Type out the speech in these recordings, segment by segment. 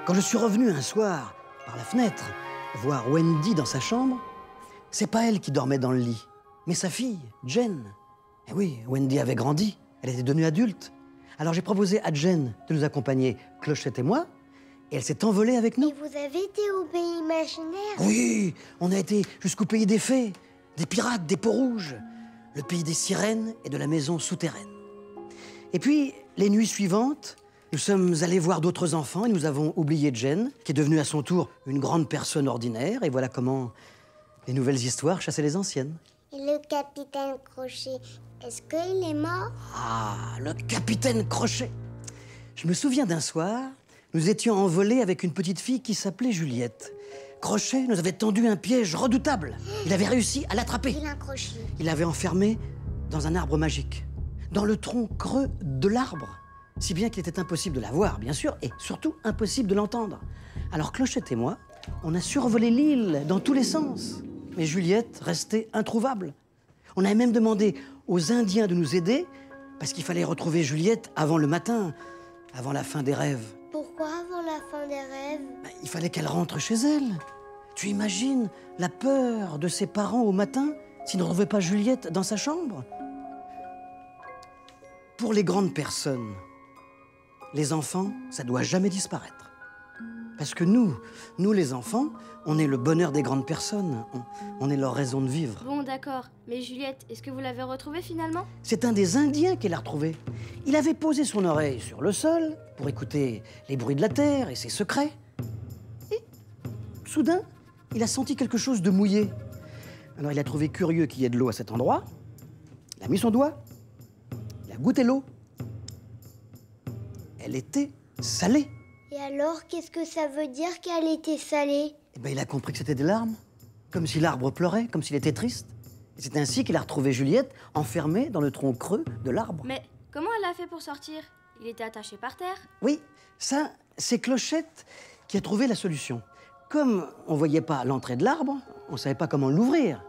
Quand je suis revenu un soir, par la fenêtre, voir Wendy dans sa chambre, c'est pas elle qui dormait dans le lit, mais sa fille, Jen. Et oui, Wendy avait grandi, elle était devenue adulte. Alors j'ai proposé à Jen de nous accompagner, Clochette et moi, et elle s'est envolée avec nous. Et vous avez été au pays imaginaire? Oui, on a été jusqu'au pays des fées, des pirates, des peaux rouges, le pays des sirènes et de la maison souterraine. Et puis, les nuits suivantes, nous sommes allés voir d'autres enfants et nous avons oublié Jen, qui est devenue à son tour une grande personne ordinaire. Et voilà comment les nouvelles histoires chassaient les anciennes. Et le capitaine Crochet, est-ce qu'il est mort? Ah, le capitaine Crochet. Je me souviens d'un soir, nous étions envolés avec une petite fille qui s'appelait Juliette. Crochet nous avait tendu un piège redoutable. Il avait réussi à l'attraper. Vilain Crochet. Il l'avait enfermée dans un arbre magique, dans le tronc creux de l'arbre. Si bien qu'il était impossible de la voir, bien sûr, et surtout impossible de l'entendre. Alors Clochette et moi, on a survolé l'île dans tous les sens. Mais Juliette restait introuvable. On a même demandé aux Indiens de nous aider, parce qu'il fallait retrouver Juliette avant le matin, avant la fin des rêves. Pourquoi avant la fin des rêves? Il fallait qu'elle rentre chez elle. Tu imagines la peur de ses parents au matin s'ils ne retrouvaient pas Juliette dans sa chambre? Pour les grandes personnes, les enfants, ça doit jamais disparaître. Parce que nous les enfants, on est le bonheur des grandes personnes. On est leur raison de vivre. Bon, d'accord. Mais Juliette, est-ce que vous l'avez retrouvée finalement? C'est un des Indiens qui l'a retrouvée. Il avait posé son oreille sur le sol pour écouter les bruits de la terre et ses secrets. Et soudain, il a senti quelque chose de mouillé. Alors il a trouvé curieux qu'il y ait de l'eau à cet endroit. Il a mis son doigt. Il a goûté l'eau. Elle était salée. Et alors, qu'est-ce que ça veut dire qu'elle était salée? Eh ben, il a compris que c'était des larmes. Comme si l'arbre pleurait, comme s'il était triste. Et c'est ainsi qu'il a retrouvé Juliette enfermée dans le tronc creux de l'arbre. Mais comment elle a fait pour sortir? Il était attaché par terre. Oui, ça, c'est Clochette qui a trouvé la solution. Comme on ne voyait pas l'entrée de l'arbre, on ne savait pas comment l'ouvrir.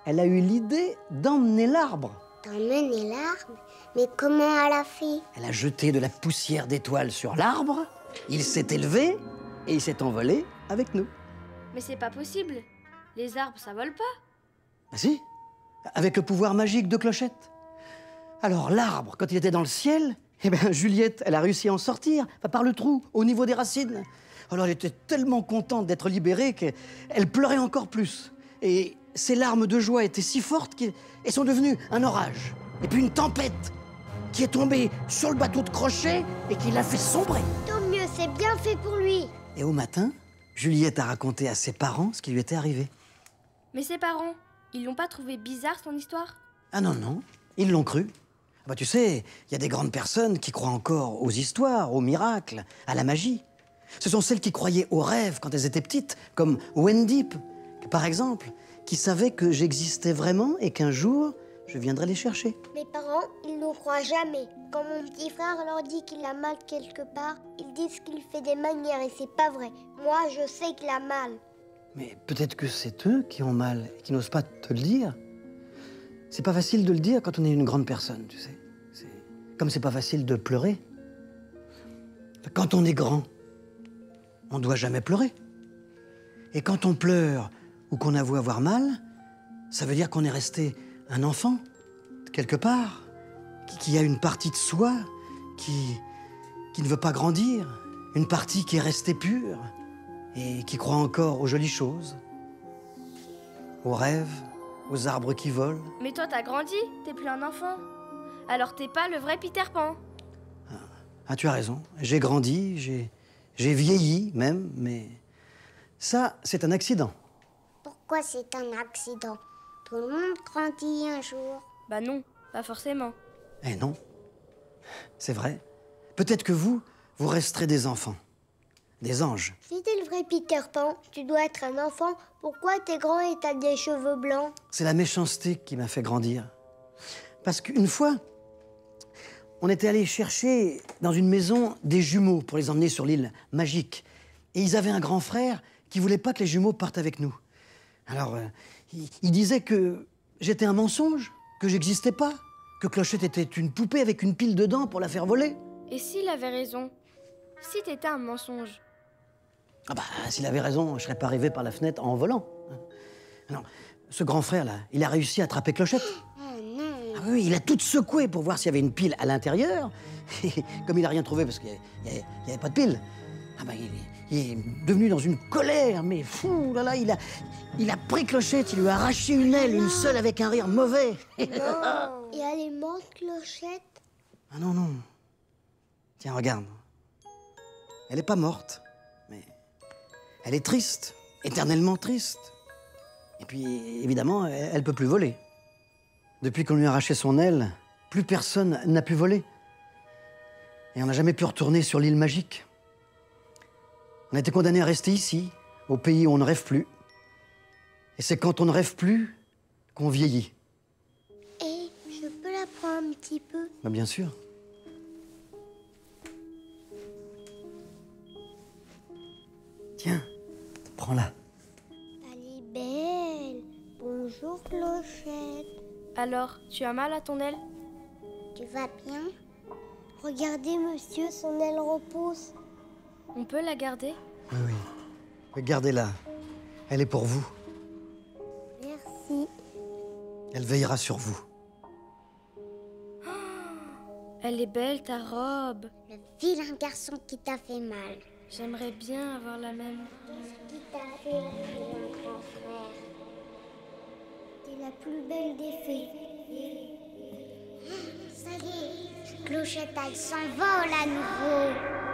Elle a eu l'idée d'emmener l'arbre. D'emmener l'arbre? Mais comment elle a fait? Elle a jeté de la poussière d'étoiles sur l'arbre, il s'est élevé et il s'est envolé avec nous. Mais c'est pas possible. Les arbres, ça vole pas. Ah si, avec le pouvoir magique de Clochette. Alors l'arbre, quand il était dans le ciel, eh bien Juliette, elle a réussi à en sortir, par le trou, au niveau des racines. Alors elle était tellement contente d'être libérée qu'elle pleurait encore plus. Et ses larmes de joie étaient si fortes qu'elles sont devenues un orage. Et puis une tempête qui est tombée sur le bateau de Crochet et qui l'a fait sombrer. Tant mieux, c'est bien fait pour lui. Et au matin, Juliette a raconté à ses parents ce qui lui était arrivé. Mais ses parents, ils l'ont pas trouvé bizarre son histoire? Ah non, non, ils l'ont cru. Bah, tu sais, il y a des grandes personnes qui croient encore aux histoires, aux miracles, à la magie. Ce sont celles qui croyaient aux rêves quand elles étaient petites, comme Wendy, par exemple, qui savait que j'existais vraiment et qu'un jour, je viendrais les chercher. Mes parents, ils ne croient jamais. Quand mon petit frère leur dit qu'il a mal quelque part, ils disent qu'il fait des manières et c'est pas vrai. Moi, je sais qu'il a mal. Mais peut-être que c'est eux qui ont mal et qui n'osent pas te le dire. C'est pas facile de le dire quand on est une grande personne, tu sais. Comme c'est pas facile de pleurer. Quand on est grand, on ne doit jamais pleurer. Et quand on pleure ou qu'on avoue avoir mal, ça veut dire qu'on est resté un enfant, quelque part, qui a une partie de soi qui ne veut pas grandir, une partie qui est restée pure et qui croit encore aux jolies choses, aux rêves, aux arbres qui volent. Mais toi, t'as grandi, t'es plus un enfant. Alors t'es pas le vrai Peter Pan. Ah, tu as raison, j'ai grandi, j'ai vieilli même, mais ça, c'est un accident. Pourquoi c'est un accident? Tout le monde grandit un jour. Bah non, pas forcément. Eh non, c'est vrai. Peut-être que vous resterez des enfants, des anges. Si t'es le vrai Peter Pan, tu dois être un enfant. Pourquoi t'es grand et t'as des cheveux blancs? C'est la méchanceté qui m'a fait grandir. Parce qu'une fois, on était allé chercher dans une maison des jumeaux pour les emmener sur l'île magique. Et ils avaient un grand frère qui voulait pas que les jumeaux partent avec nous. Alors, il disait que j'étais un mensonge, que j'existais pas, que Clochette était une poupée avec une pile dedans pour la faire voler. Et s'il avait raison? Si t'étais un mensonge, Ah bah, s'il avait raison, je serais pas arrivé par la fenêtre en volant. Non, ce grand frère là, il a réussi à attraper Clochette. Oh non. Ah oui, il a tout secoué pour voir s'il y avait une pile à l'intérieur. Et comme il a rien trouvé parce qu'il y avait pas de pile, ah bah, il est devenu dans une colère, mais fou là là, il a pris Clochette, il lui a arraché une aile, une seule avec un rire mauvais. Et elle est morte, Clochette? Ah non, non. Tiens, regarde. Elle est pas morte, mais elle est triste, éternellement triste. Et puis, évidemment, elle peut plus voler. Depuis qu'on lui a arraché son aile, plus personne n'a pu voler. Et on n'a jamais pu retourner sur l'île magique. On a été condamné à rester ici, au pays où on ne rêve plus. Et c'est quand on ne rêve plus qu'on vieillit. Et je peux la prendre un petit peu? Bah, bien sûr. Tiens, prends-la. Elle est belle. Bonjour, Clochette. Alors, tu as mal à ton aile? Tu vas bien? Regardez, monsieur, son aile repousse. On peut la garder? Oui, oui. Regardez-la. Elle est pour vous. Merci. Elle veillera sur vous. Elle est belle, ta robe. Le vilain garçon qui t'a fait mal. J'aimerais bien avoir la même. Qui t'a fait mal, mon grand frère? T'es la plus belle des fées. Ça y est, Clochette, elle s'envole à nouveau.